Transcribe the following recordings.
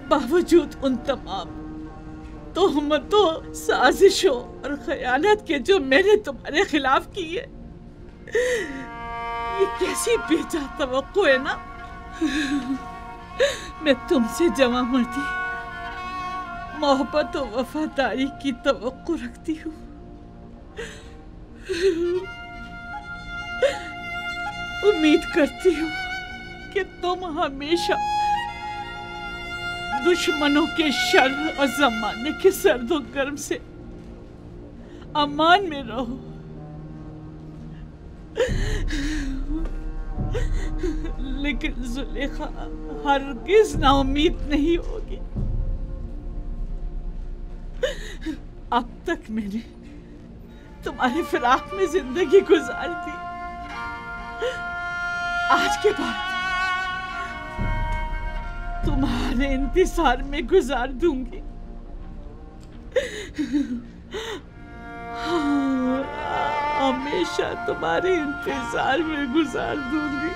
बावजूद उन तमाम तोहमतों, साजिशों और खयानत के जो मैंने तुम्हारे खिलाफ की है, ये कैसी बेजा तवक्को है ना। मैं तुमसे जमा मर्दी, मोहब्बत और वफादारी की तवक्को रखती हूँ। उम्मीद करती हूँ कि तुम हमेशा दुश्मनों के शर और ज़माने के सर्दो गर्म से अमान में रहो। लेकिन जुलेखा हरगिज नाउम्मीद नहीं होगी। अब तक मैंने तुम्हारे फिराक में जिंदगी गुजार दी, आज के बाद तुम्हारे इंतजार में गुजार दूंगी। हमेशा तुम्हारे इंतजार में गुजार दूंगी,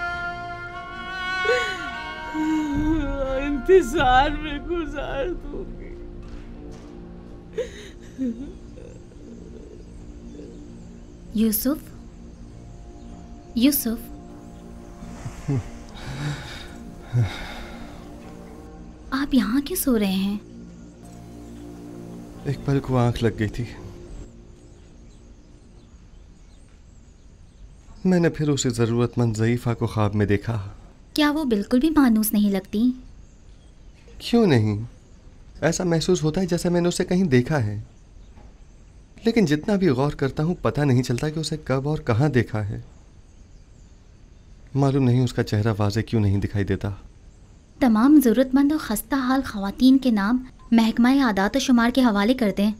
इंतजार में गुजार दूंगी। यूसुफ, यूसुफ, आप यहाँ क्यों सो रहे हैं? एक पल को आंख लग गई थी। मैंने फिर उसे जरूरतमंद ज़ईफ़ा को ख्वाब में देखा। क्या वो बिल्कुल भी मानूस नहीं लगती? क्यों नहीं, ऐसा महसूस होता है जैसे मैंने उसे कहीं देखा है, लेकिन जितना भी गौर करता हूँ पता नहीं चलता कि उसे कब और कहाँ देखा है। मालूम नहीं उसका चेहरा वाज़े क्यों नहीं दिखाई देता। तमाम ज़रूरतमंद और खस्ता हाल ख़वातीन के नाम महकमा आदात और शुमार के हवाले कर दें।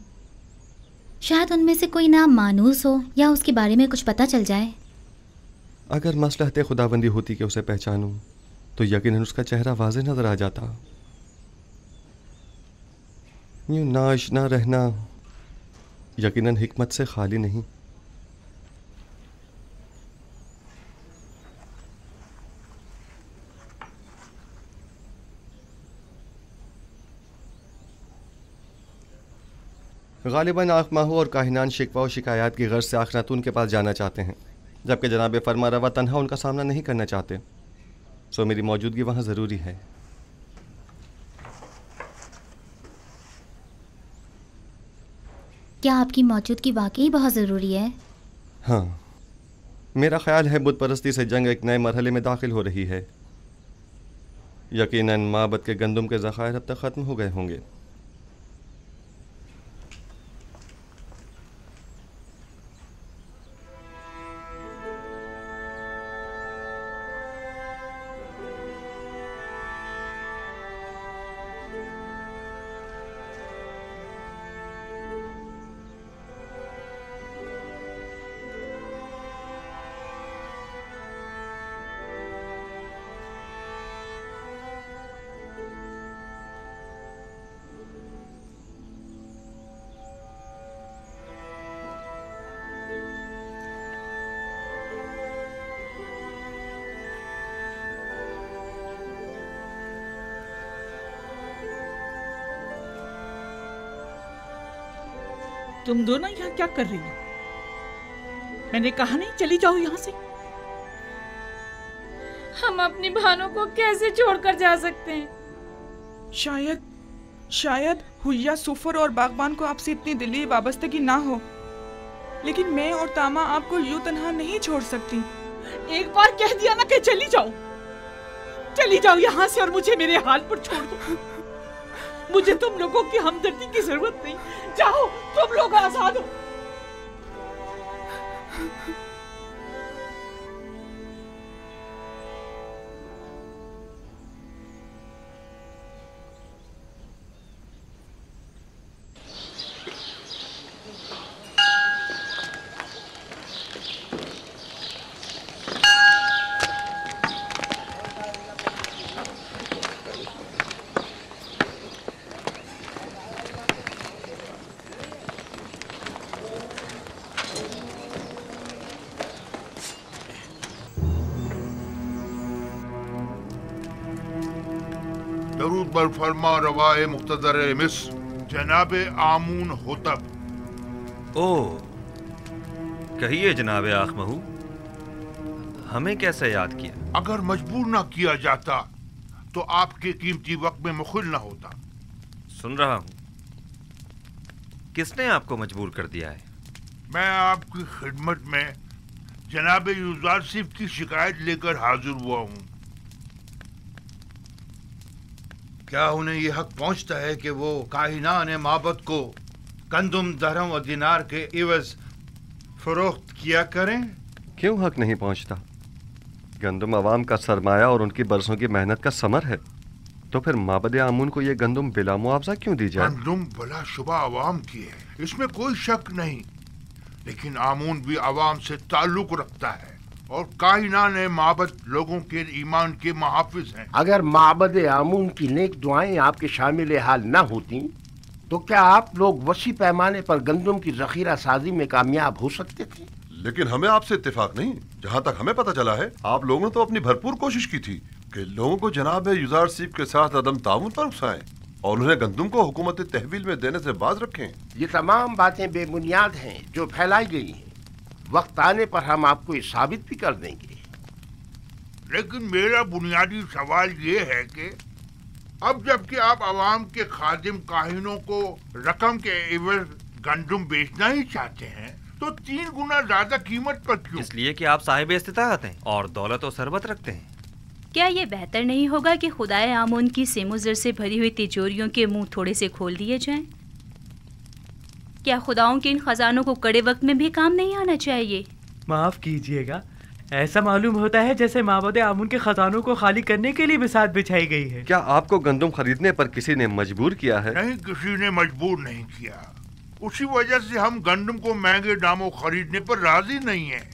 शायद उनमें से कोई नाम मानूस हो या उसके बारे में कुछ पता चल जाए। अगर मसलहत खुदाबंदी होती कि उसे पहचानूं तो यकीनन उसका चेहरा वाज़े नज़र आ जाता। यूँ नाआशना रहना यकीनन हिकमत से खाली नहीं। गालिबन आखमाहू और काहिनान शिकवा और शिकायत की गर्ज से आखनातून के पास जाना चाहते हैं, जबकि जनाब फरमा रवा तन्हा उनका सामना नहीं करना चाहते। सो मेरी मौजूदगी वहाँ ज़रूरी है। क्या आपकी मौजूदगी वाकई बहुत ज़रूरी है? हाँ, मेरा ख्याल है बुत परस्ती से जंग एक नए मरहले में दाखिल हो रही है। यकीनन माबद के गंदम के ज़खायर अब तक ख़त्म हो गए होंगे। तुम दोनों यहाँ क्या कर रही हो? मैंने कहा नहीं चली जाओ यहाँ से। हम अपनी बहनों को कैसे छोड़कर जा सकते हैं? शायद हुया, सुफर और बागबान को आपसे इतनी दिली वाबस्तगी ना हो, लेकिन मैं और तामा आपको यूं तन्हा नहीं छोड़ सकती। एक बार कह दिया ना कि चली जाओ यहाँ से और मुझे मेरे हाल पर छोड़ दो। मुझे तुम लोगों की हमदर्दी की जरूरत नहीं। जाओ, तुम लोग आजाद हो। दरूद बर फरमा रवाए मुख्तदर मिस्र जनाब आमून होतब। ओ कहिए जनाब आखमहू, हमें कैसे याद किया? अगर मजबूर ना किया जाता तो आपके कीमती वक्त में मुखिल ना होता। सुन रहा हूं, किसने आपको मजबूर कर दिया है? मैं आपकी खिदमत में जनाब यूजारसिफ की शिकायत लेकर हाजिर हुआ हूँ। क्या उन्हें ये हक पहुंचता है कि वो काहिनान माबद को गंदुम, दरहम और दिनार के इवज फरोख्त किया करें? क्यों हक नहीं पहुंचता? गंदुम अवाम का सरमाया और उनकी बरसों की मेहनत का समर है, तो फिर माबद आमून को ये गंदुम बिला मुआवजा क्यों दी जाए? गंदुम बला शुबा अवाम की है, इसमें कोई शक नहीं, लेकिन आमून भी अवाम से ताल्लुक रखता है और काहिनान माबद लोगों के ईमान के मुहाफिज हैं। अगर माबद आमून की नेक दुआएं आपके शामिल हाल न होती तो क्या आप लोग वसी पैमाने पर गंदुम की जखीरा साजी में कामयाब हो सकते थे? लेकिन हमें आपसे इत्तेफाक नहीं। जहाँ तक हमें पता चला है, आप लोगों ने तो अपनी भरपूर कोशिश की थी कि लोगों को जनाब यूजारसिफ के साथ अदम ताउन पर उकसाएं और उन्हें गंदुम को हुकूमत तहवील में देने से बाज रखें। ये तमाम बातें बेबुनियाद हैं जो फैलाई गई हैं। वक्त आने पर हम आपको ये साबित भी कर देंगे। लेकिन मेरा बुनियादी सवाल ये है कि अब जबकि आप अवाम के खादिम काहिनों को रकम के एवज गंदुम बेचना ही चाहते हैं, तो 3 गुना ज्यादा कीमत पर क्यों? इसलिए कि आप साहिब इस्तिताअत हैं और दौलत और सरबत रखते हैं। क्या ये बेहतर नहीं होगा कि खुदाए आमून की सेमुजर से भरी हुई तिजोरियों के मुंह थोड़े से खोल दिए जाएं? क्या खुदाओं के इन खजानों को कड़े वक्त में भी काम नहीं आना चाहिए? माफ कीजिएगा, ऐसा मालूम होता है जैसे माबद आमून के खजानों को खाली करने के लिए बिसात बिछाई गई है। क्या आपको गंदुम खरीदने पर किसी ने मजबूर किया है? नहीं, किसी ने मजबूर नहीं किया। उसी वजह से हम गंदुम को महंगे दामों खरीदने पर राजी नहीं है।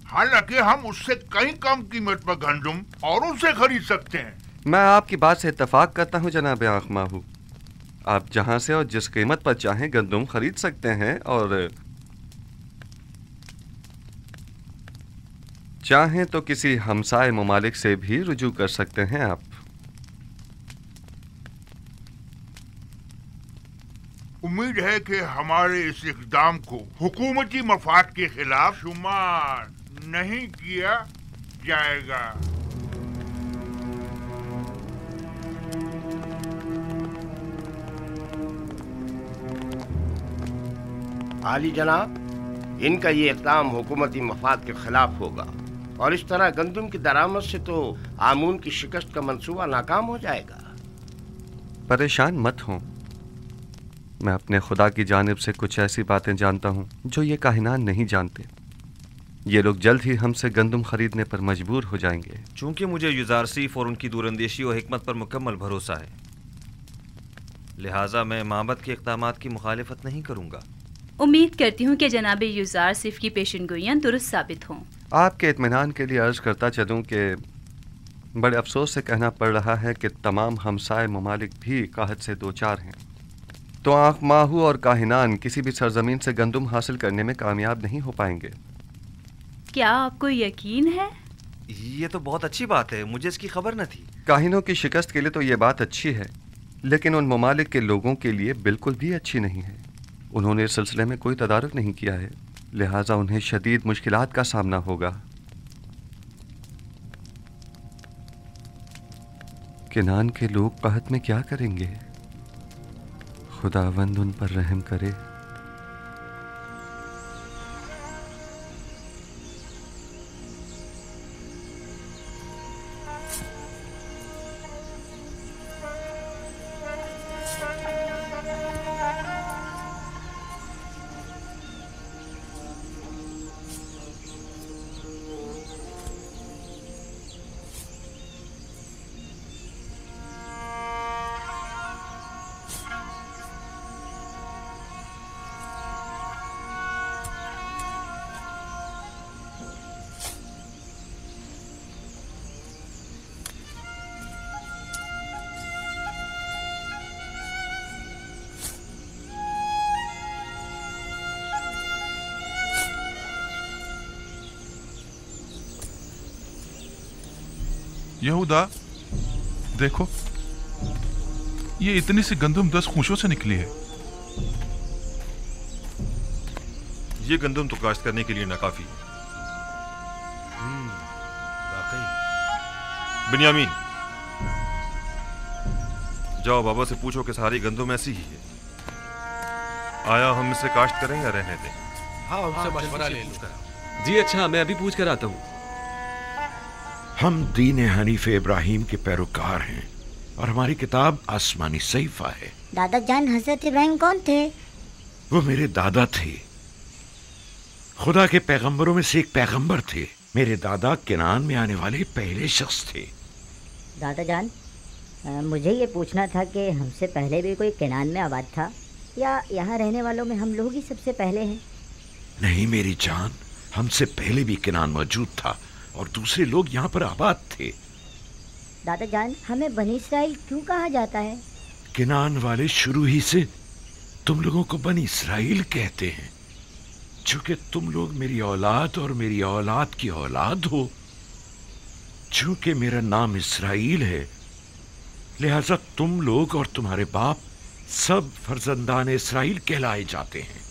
हालांकि हम उससे कहीं कम कीमत पर गंदुम और उनसे खरीद सकते हैं। मैं आपकी बात से इत्तेफाक करता हूँ जनाब आखमाहू। आप जहाँ से और जिस कीमत पर चाहें गंदुम खरीद सकते हैं, और चाहें तो किसी हमसाए ममालिक से भी रुजू कर सकते हैं आप। उम्मीद है कि हमारे इस इक़दाम को हुकूमती मफाद के खिलाफ शुमार नहीं किया जाएगा। आली जनाब, इनका ये इक़दाम हुकूमती मफाद के खिलाफ होगा और इस तरह गंदुम की दरामद से तो आमून की शिकस्त का मंसूबा नाकाम हो जाएगा। परेशान मत हों, मैं अपने खुदा की जानिब से कुछ ऐसी बातें जानता हूँ जो ये काहिनान नहीं जानते। ये लोग जल्द ही हमसे गंदुम खरीदने पर मजबूर हो जाएंगे। चूंकि मुझे यूजारसिफ और उनकी दूरंदेशी और हिकमत पर मुकम्मल भरोसा है, लिहाजा मैं माबद के इक़दामात की मुखालिफत नहीं करूँगा। उम्मीद करती हूँ कि जनाब यूजारसिफ की पेशनगोइयाँ दुरुस्त साबित हों। आपके इत्मीनान के लिए अर्ज करता चलूँ कि बड़े अफसोस से कहना पड़ रहा है कि तमाम हमसाए ममालिक भी काहत से दो चार हैं, तो आखमाहू और काहिनान किसी भी सरजमीन से गंदुम हासिल करने में कामयाब नहीं हो पाएंगे। क्या आपको यकीन है? ये तो बहुत अच्छी बात है, मुझे इसकी खबर न थी। काहिनों की शिकस्त के लिए तो ये बात अच्छी है, लेकिन उन ममालिक के लोगों के लिए बिल्कुल भी अच्छी नहीं है। उन्होंने इस सिलसिले में कोई तदारुक नहीं किया है, लिहाजा उन्हें शदीद मुश्किलात का सामना होगा। किनान के लोग कहत में क्या करेंगे? खुदावंद उन पर रहम करे। यहूदा, देखो ये इतनी सी गंदम 10 खूंशों से निकली है। ये गंदम तो काश्त करने के लिए नाकाफी। बिन्यामीन, जाओ बाबा से पूछो कि सारी गंदम ऐसी ही है। आया हम इसे काश्त करें या रहने दें? हाँ, उनसे मशवरा ले लो। जी अच्छा, मैं अभी पूछ कर आता हूँ। हम दीन हनीफ इब्राहिम के पैरोकार हैं और हमारी किताब आसमानी सहीफा है। दादा जान हजरत इब्राहिम कौन थे? वो मेरे दादा थे, खुदा के पैगंबरों में से एक पैगंबर थे। मेरे दादा किनान में आने वाले पहले शख्स थे। दादा जान, मुझे ये पूछना था कि हमसे पहले भी कोई किनान में आबाद था या यहाँ रहने वालों में हम लोग ही सबसे पहले हैं? नहीं मेरी जान, हमसे पहले भी किनान मौजूद था और दूसरे लोग यहाँ पर आबाद थे। दादा जान, हमें बनी इसराइल क्यों कहा जाता है? किनान वाले शुरू ही से तुम लोगों को बनी इसराइल कहते हैं, चूंकि तुम लोग मेरी औलाद और मेरी औलाद की औलाद हो। चूंकि मेरा नाम इसराइल है, लिहाजा तुम लोग और तुम्हारे बाप सब फर्जंदान इसराइल कहलाए जाते हैं।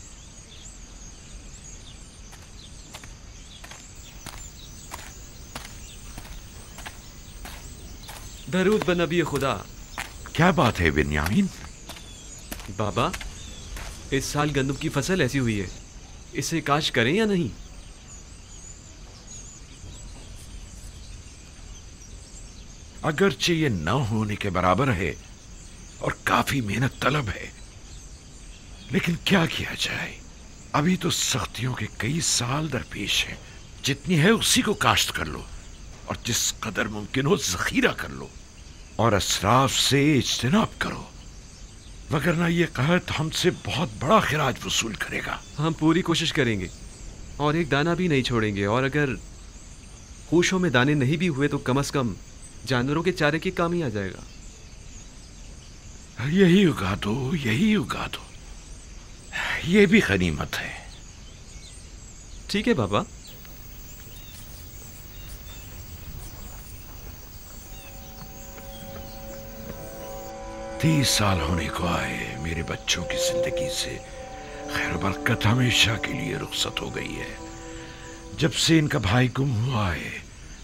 दरूद बन नबी खुदा। क्या बात है बिन्यामीन? बाबा, इस साल गंदम की फसल ऐसी हुई है, इसे काश करें या नहीं? अगरचे ये न होने के बराबर है और काफी मेहनत तलब है, लेकिन क्या किया जाए, अभी तो सख्तियों के कई साल दरपेश हैं। जितनी है उसी को काश्त कर लो और जिस कदर मुमकिन हो जखीरा कर लो और असराफ से इज्तिनाब करो, वगरना ये कहत हमसे बहुत बड़ा खिराज वसूल करेगा। हम पूरी कोशिश करेंगे और एक दाना भी नहीं छोड़ेंगे, और अगर खूशों में दाने नहीं भी हुए तो कम से कम जानवरों के चारे के काम ही आ जाएगा। यही उगा दो, यही उगा दो, ये भी गनीमत है। ठीक है बाबा। 30 साल होने को आए, मेरे बच्चों की जिंदगी से खैर बरकत हमेशा के लिए रुखसत हो गई है। जब से इनका भाई गुम हुआ है,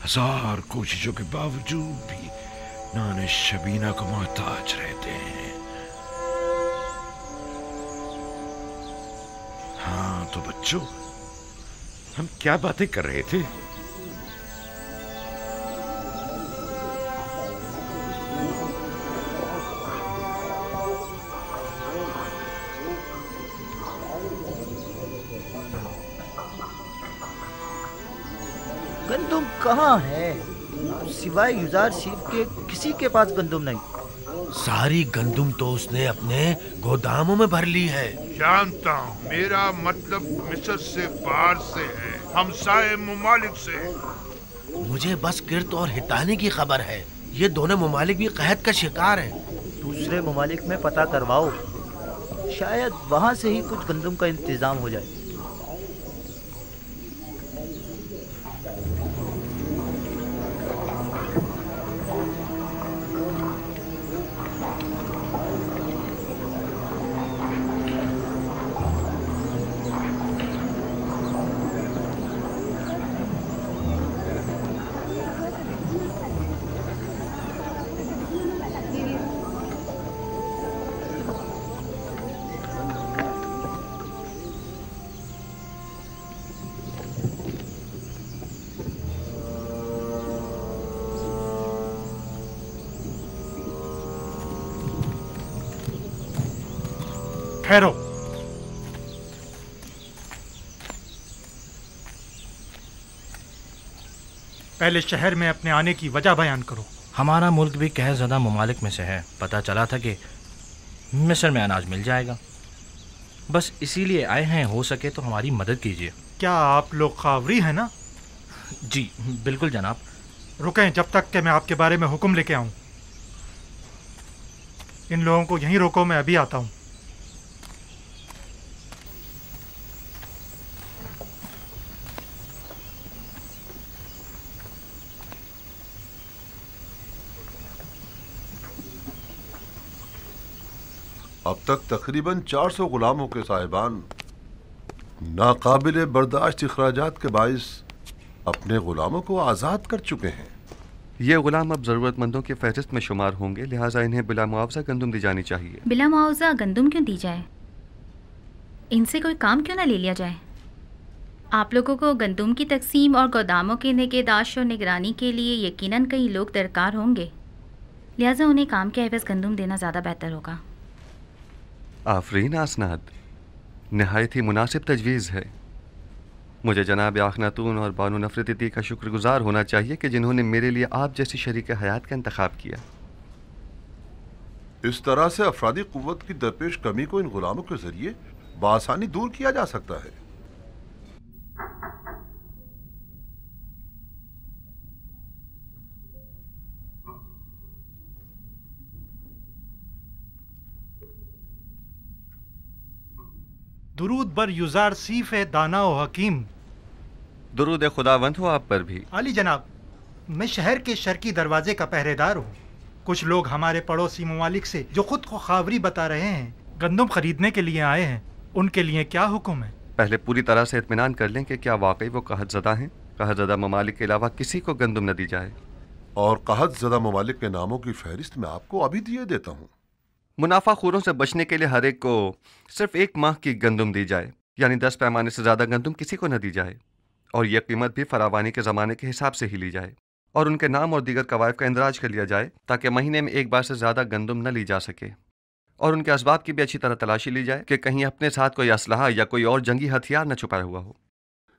1000 कोशिशों के बावजूद भी नाने शबीना को मोहताज रहते हैं। हाँ तो बच्चों, हम क्या बातें कर रहे थे? गंदुम कहाँ है? सिवाय युजार सीफ के किसी के पास गंदुम नहीं। सारी गंदुम तो उसने अपने गोदामों में भर ली है। जानता हूँ, मेरा मतलब मिस्र से, बाहर से है, हमसाए ममालिक से। मुझे बस किर्त और हितानी की खबर है। ये दोनों ममालिक भी कहत का शिकार हैं। दूसरे ममालिक में पता करवाओ, शायद वहाँ से ही कुछ गंदुम का इंतजाम हो जाए। ठहरो। पहले शहर में अपने आने की वजह बयान करो। हमारा मुल्क भी कह ज़्यादा ममालिक में से है। पता चला था कि मिस्र में अनाज मिल जाएगा, बस इसीलिए आए हैं। हो सके तो हमारी मदद कीजिए। क्या आप लोग खावरी हैं ना? जी बिल्कुल जनाब। रुकें जब तक कि मैं आपके बारे में हुक्म लेके आऊं। इन लोगों को यहीं रोको, मैं अभी आता हूं। अब तक तकरीबन 400 गुलामों के साहिबान नाकाबिल बर्दाश्त अखराजात के बाइस अपने गुलामों को आज़ाद कर चुके हैं। ये गुलाम अब ज़रूरतमंदों की फहरिस्त में शुमार होंगे, लिहाजा इन्हें बिला मुआवजा गंदुम दी जानी चाहिए। बिला मुआवजा गंदुम क्यों दी जाए? इनसे कोई काम क्यों ना ले लिया जाए? आप लोगों को गंदुम की तकसीम और गोदामों की निगहदाश्त और निगरानी के लिए यकीनन कई लोग दरकार होंगे, लिहाजा उन्हें काम के एवज़ गंदुम देना ज़्यादा बेहतर होगा। आफरीन आसनाद, नहायत ही मुनासिब तजवीज़ है। मुझे जनाब आखनातून और बानो नफरती का शुक्रगुजार होना चाहिए कि जिन्होंने मेरे लिए आप जैसी शरीक हयात का इंतखाब किया। इस तरह से अफरादी कुव्वत की दरपेश कमी को इन गुलामों के जरिए बआसानी दूर किया जा सकता है। दुरूद बर युजार सीफ है दाना व हकीम। दुरूद खुदावंद हो आप पर भी। आली जनाब, मैं शहर के शर्की दरवाजे का पहरेदार हूँ। कुछ लोग हमारे पड़ोसी ममालिक से जो खुद को खावरी बता रहे हैं गंदुम खरीदने के लिए आए हैं, उनके लिए क्या हुक्म है? पहले पूरी तरह से इत्मीनान कर लें कि क्या वाकई वो कहतज़दा हैं। कहतज़दा ममालिक के अलावा किसी को गंदुम न दी जाए। और कहतज़दा ममालिक के नामों की फहरिस्त मैं आपको अभी दिए देता हूँ। मुनाफाखोरों से बचने के लिए हर एक को सिर्फ 1 माह की गंदुम दी जाए, यानी 10 पैमाने से ज़्यादा गंदुम किसी को न दी जाए, और यह कीमत भी फरावानी के ज़माने के हिसाब से ही ली जाए, और उनके नाम और दीगर कवायद का इंदराज कर लिया जाए ताकि महीने में 1 बार से ज़्यादा गंदुम न ली जा सके, और उनके असबाब की भी अच्छी तरह तलाशी ली जाए कि कहीं अपने साथ कोई असलहा या कोई और जंगी हथियार न छुपाया हुआ हो।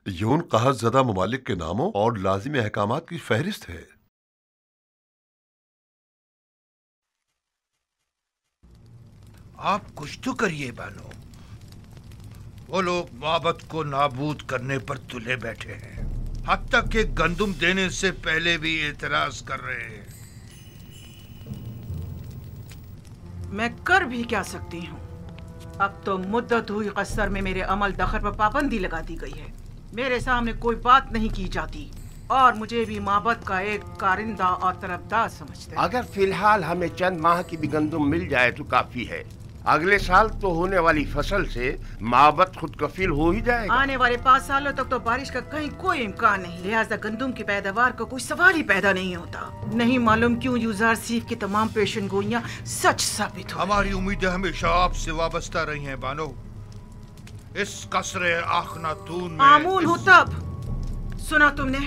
ये उन कहतज़दा ममालिक के नामों और लाजिमी अहकामात की फहरिस्त है। आप कुछ तो करिए बानो। वो लोग माबद को नाबूद करने पर तुले बैठे हैं, हत्ता के गंदुम देने से पहले भी एतराज कर रहे हैं। मैं कर भी क्या सकती हूँ? अब तो मुद्दत हुई कसर में मेरे अमल दखल पर पाबंदी लगा दी गई है। मेरे सामने कोई बात नहीं की जाती और मुझे भी माबद का एक कारिंदा और तरफदार समझते हैं। अगर फिलहाल हमें चंद माह की भी गंदुम मिल जाए तो काफी है। अगले साल तो होने वाली फसल से माबद खुद कफील हो ही जाएगा। आने वाले 5 सालों तक तो बारिश का कहीं कोई इम्कान नहीं, लिहाजा गंदुम की पैदावार का कोई सवाल ही पैदा नहीं होता। नहीं मालूम क्यों युजार सीफ की तमाम पेशन गोइयां सच साबित हो। हमारी उम्मीदें हमेशा आपसे वाबस्ता रही हैं बानो। इस कसरे आखनातून में आमून हो तब सुना तुमने?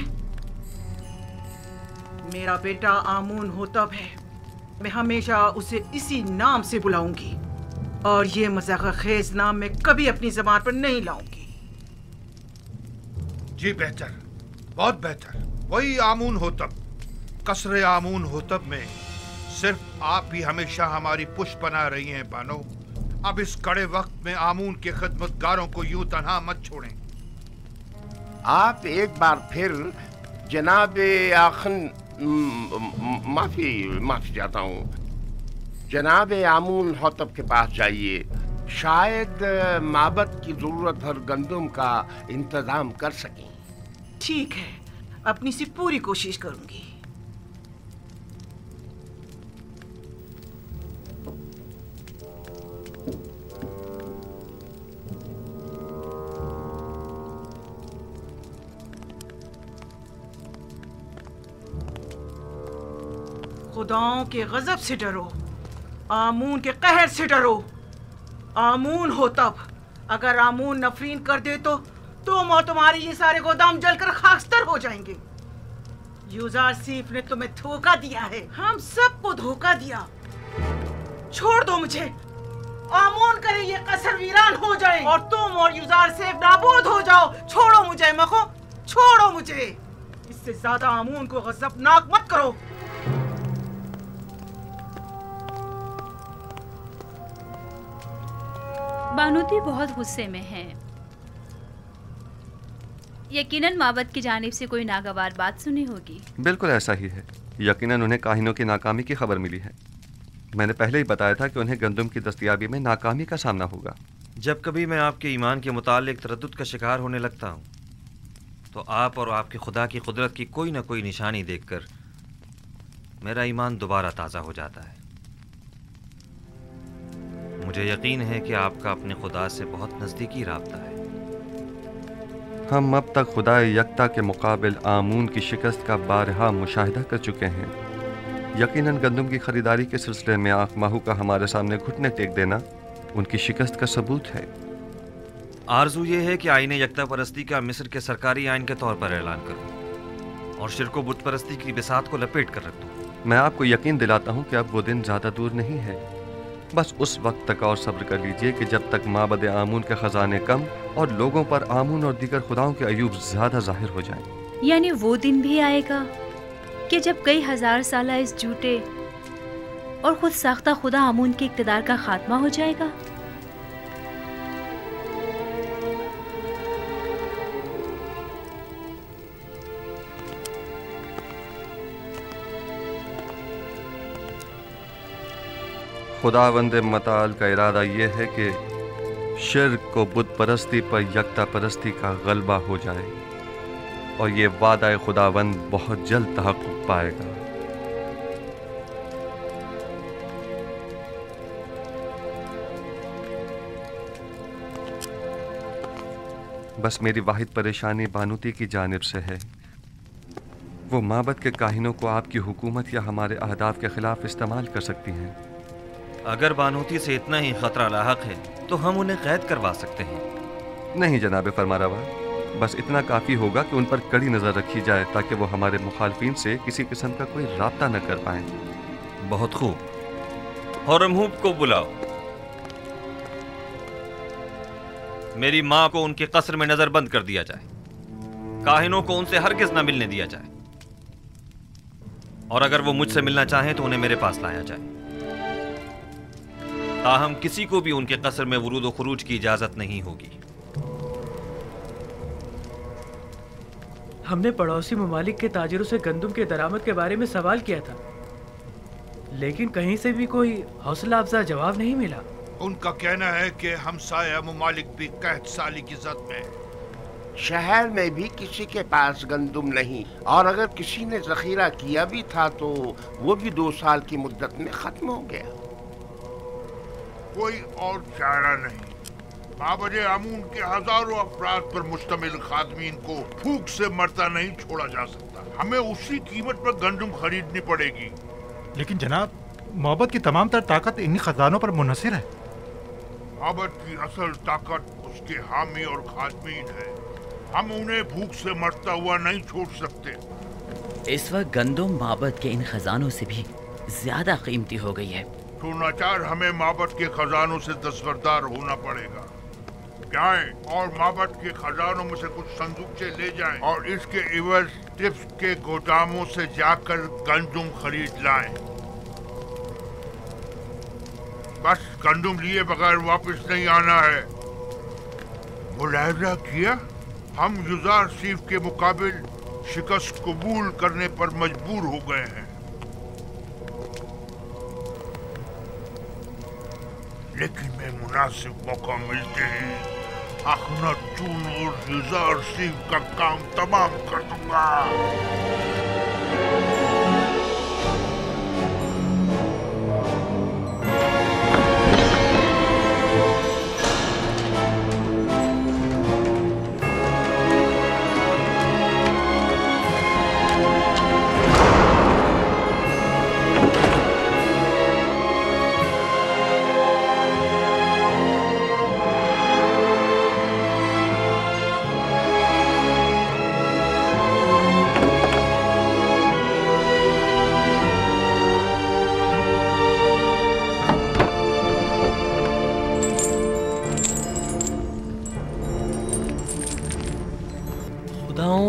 मेरा बेटा आमून हो तब है। मैं हमेशा उसे इसी नाम से बुलाऊंगी और ये मज़ाक़-खेज़ नाम मैं कभी अपनी ज़बान पर नहीं लाऊंगी। जी बेहतर, बहुत बेहतर। वही आमून होतब। कसरे आमून होतब में सिर्फ आप ही हमेशा हमारी पुष्ट बना रही हैं बानो। अब इस कड़े वक्त में आमून के खिदमतगारों को यूं तन्हा मत छोड़ें। आप एक बार फिर जनाब आखन माफी चाहता हूँ, जनाब आमून होतब के पास जाइए। शायद माबद की जरूरत भर गंदुम का इंतजाम कर सकें। ठीक है, अपनी सी पूरी कोशिश करूंगी। खुदाओं के गजब से डरो, आमून के कहर से डरो। आमून हो तब, अगर आमून नफरीन कर दे तो तुम और तुम्हारी ये सारे गोदाम जलकर खाकस्तर हो जाएंगे। युजार सीफ ने तुम्हें धोखा दिया है, हम सबको धोखा दिया। छोड़ दो मुझे। आमून करे ये कसर वीरान हो जाए और तुम और युजार सीफ नाबूद हो जाओ। छोड़ो मुझे मखो, छोड़ो मुझे। इससे ज्यादा आमून को गजबनाक मत करो। बानूती बहुत गुस्से में हैं। यकीनन माबद की जानिब से कोई नागवार बात सुनी होगी। बिल्कुल ऐसा ही है। यकीनन उन्हें काहिनों की नाकामी की खबर मिली है। मैंने पहले ही बताया था कि उन्हें गंदुम की दस्तयाबी में नाकामी का सामना होगा। जब कभी मैं आपके ईमान के मुतालिक तरद्दुद का शिकार होने लगता हूँ तो आप और आपके खुदा की कुदरत की कोई ना कोई निशानी देखकर मेरा ईमान दोबारा ताज़ा हो जाता है। मुझे यकीन है कि आपका अपने खुदा से बहुत नज़दीकी राब्ता है। हम अब तक खुदा यकता के मुकाबिल आमून की शिकस्त का बारहा मुशाहिदा कर चुके हैं। यकीनन गंदम की खरीदारी के सिलसिले में आँख माहू का हमारे सामने घुटने टेक देना उनकी शिकस्त का सबूत है। आरजू ये है कि आईने यकता परस्ती का मिस्र के सरकारी आइन के तौर पर ऐलान करूं और शिरको बुत परस्ती की बिसात को लपेट कर रख दूं। मैं आपको यकीन दिलाता हूँ कि अब वो दिन ज़्यादा दूर नहीं है। बस उस वक्त तक और सब्र कर लीजिए कि जब तक माबद आमून के खजाने कम और लोगों पर आमून और दीगर खुदाओं के अयूब ज़्यादा जाहिर हो जाएं। यानी वो दिन भी आएगा कि जब कई हजार साल इस झूठे और खुद साख्ता खुदा आमून के इक़्तिदार का खात्मा हो जाएगा। खुदावंद मताल का इरादा ये है कि शिर्क को बुत परस्ती पर यकता परस्ती का गलबा हो जाए और ये वादा खुदावंद बहुत जल्द तहक़्क़ुक़ पाएगा। बस मेरी वाहिद परेशानी बानूती की जानिब से है। वो माबद के काहिनों को आपकी हुकूमत या हमारे अहदाफ के खिलाफ इस्तेमाल कर सकती हैं। अगर बानूती से इतना ही खतरा लाहक है तो हम उन्हें कैद करवा सकते हैं। नहीं जनाब फरमारवा, बस इतना काफ़ी होगा कि उन पर कड़ी नज़र रखी जाए ताकि वो हमारे मुखालफिन से किसी किस्म का कोई राब्ता न कर पाएं। बहुत खूब। हरमहूब को बुलाओ। मेरी माँ को उनके कस्र में नजरबंद कर दिया जाए। काहिनों को उनसे हरगिज न मिलने दिया जाए और अगर वो मुझसे मिलना चाहें तो उन्हें मेरे पास लाया जाए। ताहम किसी को भी उनके कसर में वरूद व खुरूज की इजाजत नहीं होगी। हमने पड़ोसी ममालिक के ताजिरों से गंदम के दरामद के बारे में सवाल किया था, लेकिन कहीं से भी कोई हौसला अफजा जवाब नहीं मिला। उनका कहना है कि हमसाया ममालिक भी कहत साली की जद में। शहर में भी किसी के पास गंदम नहीं, और अगर किसी ने जखीरा किया भी था तो वो भी 2 साल की मुद्दत में खत्म हो गया। कोई और चारा नहीं। माबद आमून के हजारों अफराद पर मुश्तमिल खादमीन को भूख से मरता नहीं छोड़ा जा सकता। हमें उसी कीमत पर गंदम खरीदनी पड़ेगी। लेकिन जनाब, मोहब्बत की तमाम तर ताकत इन्हीं खजानों पर मुनहसर है। मोहब्बत की असल ताकत उसके हामी और खादमीन है। हम उन्हें भूख से मरता हुआ नहीं छोड़ सकते। इस वक्त गंदम माबद के इन खजानों से भी ज्यादा कीमती हो गई है। तो नाचार हमें माबद के खजानों से दस्तबरदार होना पड़ेगा। जाएं और माबद के खजानों में से कुछ संदूकचे ले जाएं और इसके इवज टिप्स के गोदामों से जाकर गंदम खरीद लाएं। बस गंदम लिए बगैर वापस नहीं आना है। मुलाहिजा किया, हम युजार सीफ के मुकाबिल शिकस्त कबूल करने पर मजबूर हो गए हैं। लेकिन मैं मुनासिब मौका मिलते ही अखनातून और युजार सीफ का काम तमाम कर दूंगा।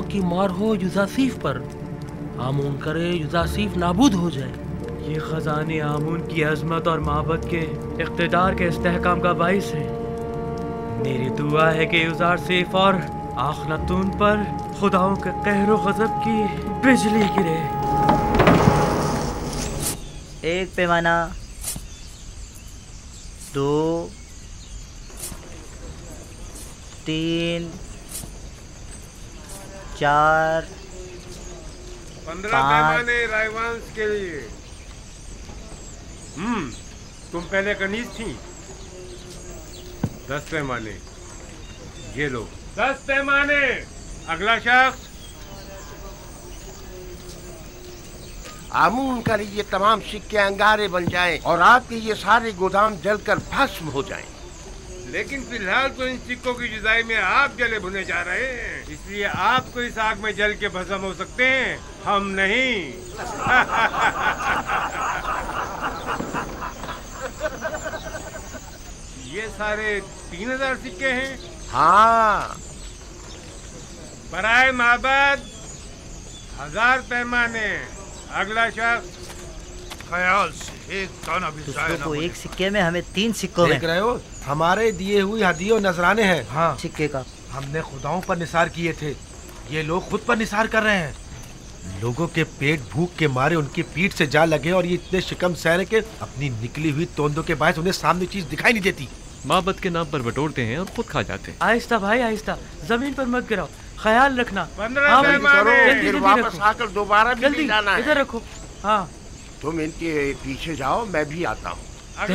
की मार हो युजासीफ पर, आमून करे युजासीफ नाबूद हो जाए। ये खजाने आमून की अजमत और माबद के इख्तिदार के इस्तेहकाम का बाइस है। मेरी दुआ है कि युजार सीफ और आखनातून पर खुदाओं के कहरो गजब की बिजली गिरे। 1 पैमाना, 2, 3, 4, 15 पैमाने रायवांश के लिए। तुम पहले कनीज थी, 10 पैमाने। ये लो 10 पैमाने। अगला शख्स। आमून कर ये तमाम सिक्के अंगारे बन जाएं और आपके ये सारे गोदाम जलकर भस्म हो जाएं। लेकिन फिलहाल तो इन सिक्कों की जुदाई में आप जले भुने जा रहे हैं, इसलिए आप तो इस आग में जल के भस्म हो सकते हैं, हम नहीं। ये सारे 3000 सिक्के हैं। हाँ। बराए माबद 1000 पैमाने। अगला शख्स। ख्याल से एक दाना भी दूसरों को एक सिक्के में, हमें 3 सिक्कों में। देख रहे हो, हमारे दिए हुई हदियों नजराने हैं। हाँ, सिक्के का हमने खुदाओं पर निसार किए थे, ये लोग खुद पर निसार कर रहे हैं। लोगों के पेट भूख के मारे उनकी पीठ से जा लगे और ये इतने शिकम सहरे के अपनी निकली हुई तोंदों के बायस उन्हें सामने चीज दिखाई नहीं देती। माबद के नाम पर बटोरते हैं और खुद खा जाते हैं। आहिस्ता भाई आहिस्ता, जमीन पर मत गिराओ, ख्याल रखना। 15 फिर वापस आकर दोबारा भी जल्दी नहीं जाना है। इधर रखो। हाँ, तुम इनके पीछे जाओ, मैं भी आता हूँ।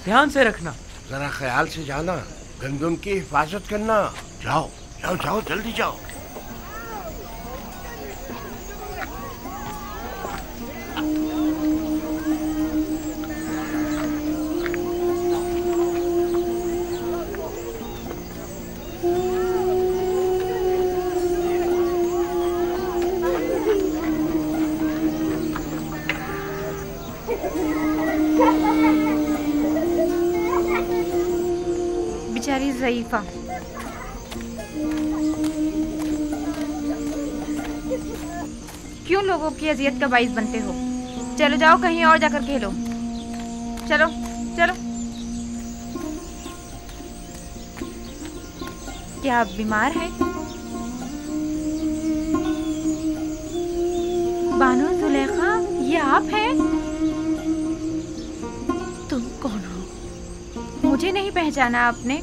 ध्यान से रखना। जरा ख्याल से जाना, गंदम की हिफाजत करना। जाओ जाओ जाओ, जल्दी जाओ। बेचारी ज़ईफ़ा, क्यों लोगों की अजियत का बाइस बनते हो? चलो जाओ कहीं और जाकर खेलो। चलो चलो। क्या आप बीमार हैं? बानो जुलेखा, ये आप हैं? तुम कौन हो? मुझे नहीं पहचाना आपने?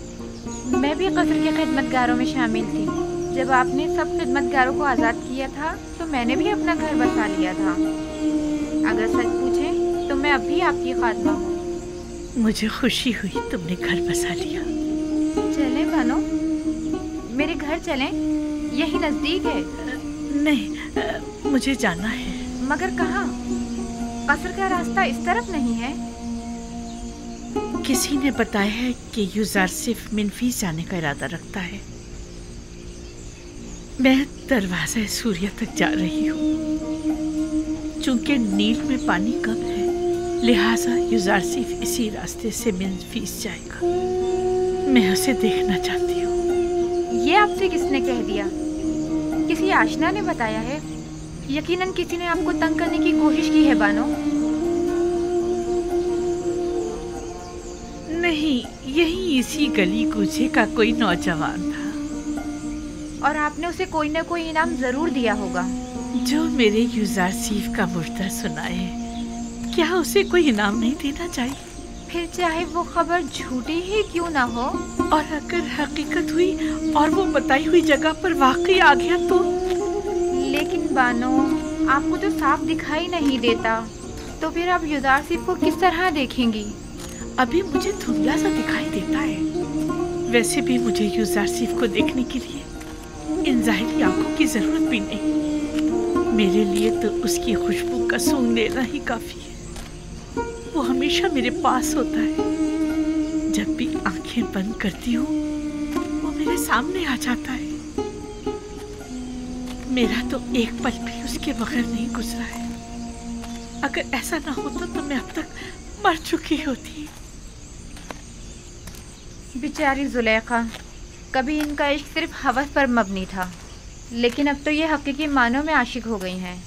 मैं भी कस्र के खिदमतगारों में शामिल थी। जब आपने सब खिदमतगारों को आज़ाद किया था तो मैंने भी अपना घर बसा लिया था। अगर सच पूछें तो मैं अब भी आपकी खात्मा हूँ। मुझे खुशी हुई तुमने घर बसा लिया। चलें बानो, मेरे घर चलें, यही नज़दीक है। नहीं, मुझे जाना है। मगर कहाँ? कस्र का रास्ता इस तरफ नहीं है। किसी ने बताया है कि यूज़ार सिर्फ मिनफीस जाने का इरादा रखता है। मैं दरवाज़ा सूर्य तक जा रही हूँ। चूंकि नील में पानी कम है, लिहाजा यूज़ार सिर्फ इसी रास्ते से मिनफीस जाएगा। मैं उसे देखना चाहती हूँ। ये आपसे किसने कह दिया? किसी आशना ने बताया है? यकीनन किसी ने आपको तंग करने की कोशिश की है बानो। नहीं, यही इसी गली कूचे का कोई नौजवान था। और आपने उसे कोई न कोई इनाम जरूर दिया होगा। जो मेरे यूज़ार सीफ का मुर्दा सुनाए, क्या उसे कोई इनाम नहीं देना चाहिए? फिर चाहे वो खबर झूठी ही क्यों ना हो। और अगर हकीकत हुई और वो बताई हुई जगह पर वाकई आ गया तो? लेकिन बानो, आपको तो साफ दिखाई नहीं देता, तो फिर आप यूज़ार सिफ को किस तरह देखेंगी? अभी मुझे धुंधला सा दिखाई देता है। वैसे भी मुझे यूज़ार सिफ को देखने के लिए इन ज़ाहिरी आंखों की जरूरत भी नहीं। मेरे लिए तो उसकी खुशबू का सूंघ लेना ही काफी है। वो हमेशा मेरे पास होता है। जब भी आंखें बंद करती हूँ, वो मेरे सामने आ जाता है। मेरा तो एक पल भी उसके बगैर नहीं गुजरा है। अगर ऐसा ना होता तो मैं अब तक मर चुकी होती। बेचारी जुलेखा, कभी इनका इश्क सिर्फ हवस पर मबनी था, लेकिन अब तो ये हकीकी मानों में आशिक हो गई हैं।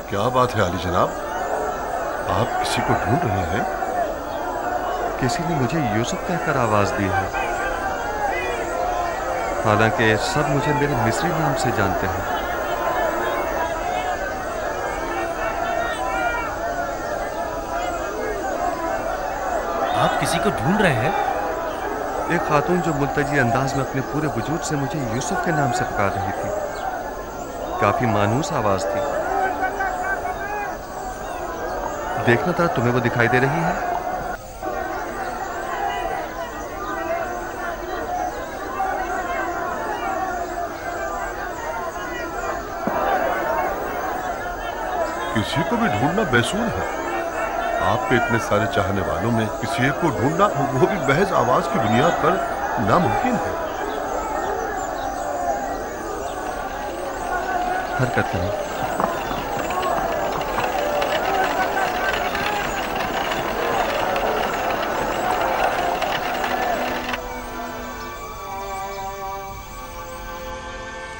क्या बात है आली जनाब, आप किसी को ढूंढ रहे हैं? किसी ने मुझे यूसुफ कहकर आवाज दी है, हालांकि सब मुझे मेरे मिस्री नाम से जानते हैं। आप किसी को ढूंढ रहे हैं? एक खातून जो मुल्तजी अंदाज में अपने पूरे वजूद से मुझे यूसुफ के नाम से पुकार रही थी। काफी मानूस आवाज थी। देखना था, तुम्हें वो दिखाई दे रही है? किसी को भी ढूंढना बेसूर है। आप पे इतने सारे चाहने वालों में किसी एक को ढूंढना, वो भी महज आवाज की बुनियाद पर, नामुमकिन है। हरकत करें।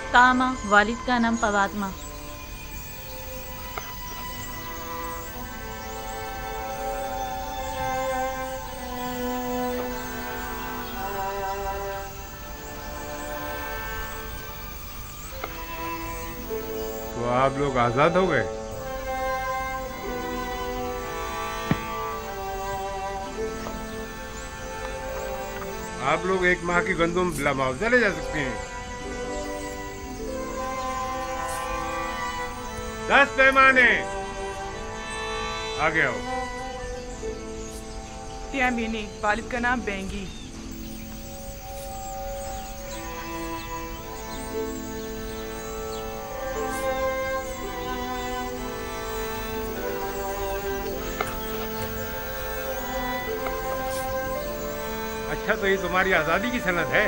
कामा, वालिद का नाम पवात्मा। तो आप लोग आजाद हो गए? आप लोग एक माह की गंदुम बिला मुआवजा ले जा सकते हैं। 10 पैमाने आगे आओ। त्यामीनी, वालिद का नाम बेंगी। अच्छा, तो ये तुम्हारी आजादी की सनद है।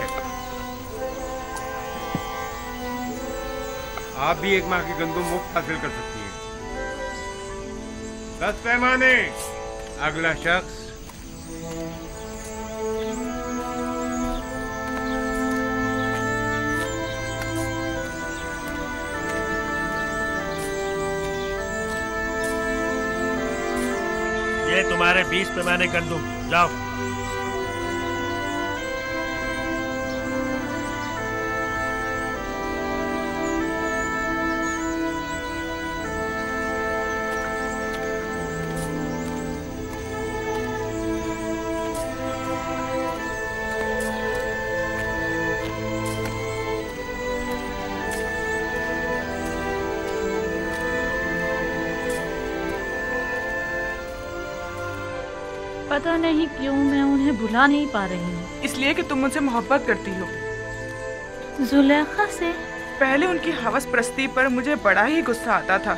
आप भी एक माह की गंदुम मुफ्त हासिल कर सकती हैं। 10 पैमाने। अगला शख्स। ये तुम्हारे 20 पैमाने गंदुम, जाओ। पता नहीं क्यों मैं उन्हें भुला नहीं पा रही हूँ। इसलिए कि तुम उनसे मोहब्बत करती हो। जुलेखा से? पहले उनकी हवस परस्ती पर मुझे बड़ा ही गुस्सा आता था,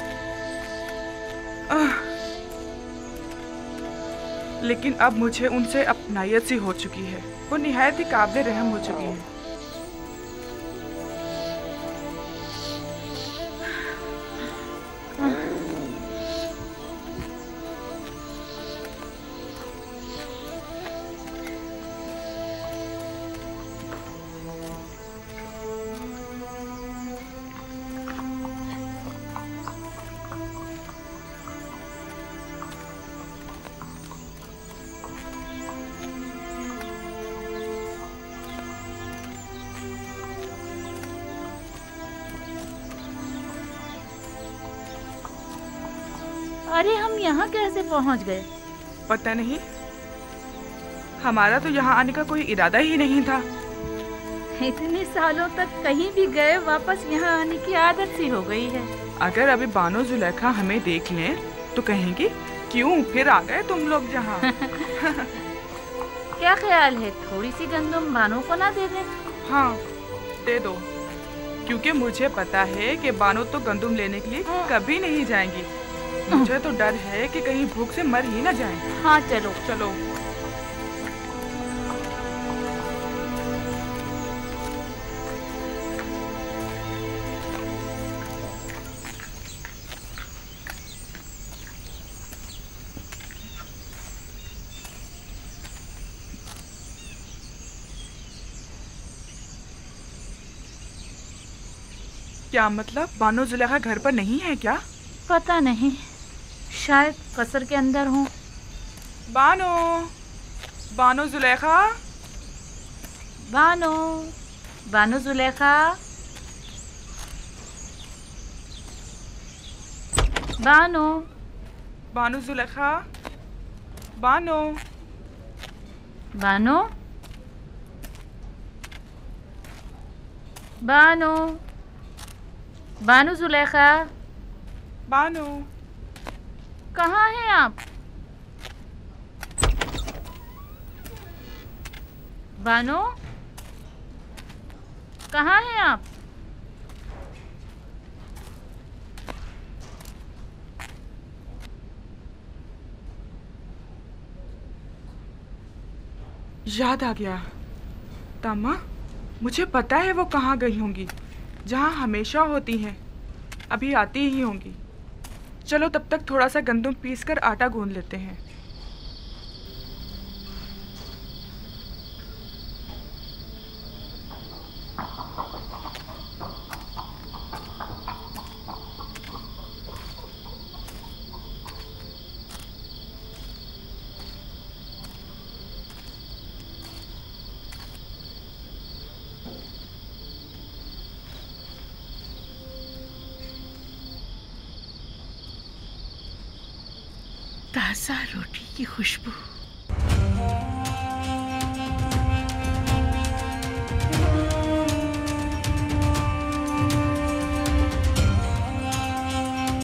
लेकिन अब मुझे उनसे अपनायत सी हो चुकी है। वो निहायत ही काबिल रहम हो चुकी है। अरे हम यहाँ कैसे पहुँच गए? पता नहीं, हमारा तो यहाँ आने का कोई इरादा ही नहीं था। इतने सालों तक कहीं भी गए, वापस यहाँ आने की आदत सी हो गई है। अगर अभी बानो जुलेखा हमें देख लें तो कहेंगी क्यों फिर आ गए तुम लोग यहाँ। क्या ख्याल है, थोड़ी सी गंदुम बानो को ना दे दें? हाँ, दे दो, क्योंकि मुझे पता है कि बानो तो गंदुम लेने के लिए कभी नहीं जाएंगी। मुझे तो डर है कि कहीं भूख से मर ही ना जाएं। हाँ चलो चलो। क्या मतलब, बानो जुलेखा घर पर नहीं है क्या? पता नहीं, शायद कसर के अंदर हूँ। बानो, बानो जुलेखा, बानो, बानो जुलेखा, बानो, बानो जुलेखा, बानो, बानो, बानो, बानो जुलेखा, बानो, कहाँ हैं आप? बानो, कहाँ हैं आप? याद आ गया। तामा, मुझे पता है वो कहाँ गई होंगी। जहाँ हमेशा होती हैं, अभी आती ही होंगी। चलो तब तक थोड़ा सा गंदम पीस कर आटा गूंद लेते हैं। ताज़ा रोटी की खुशबू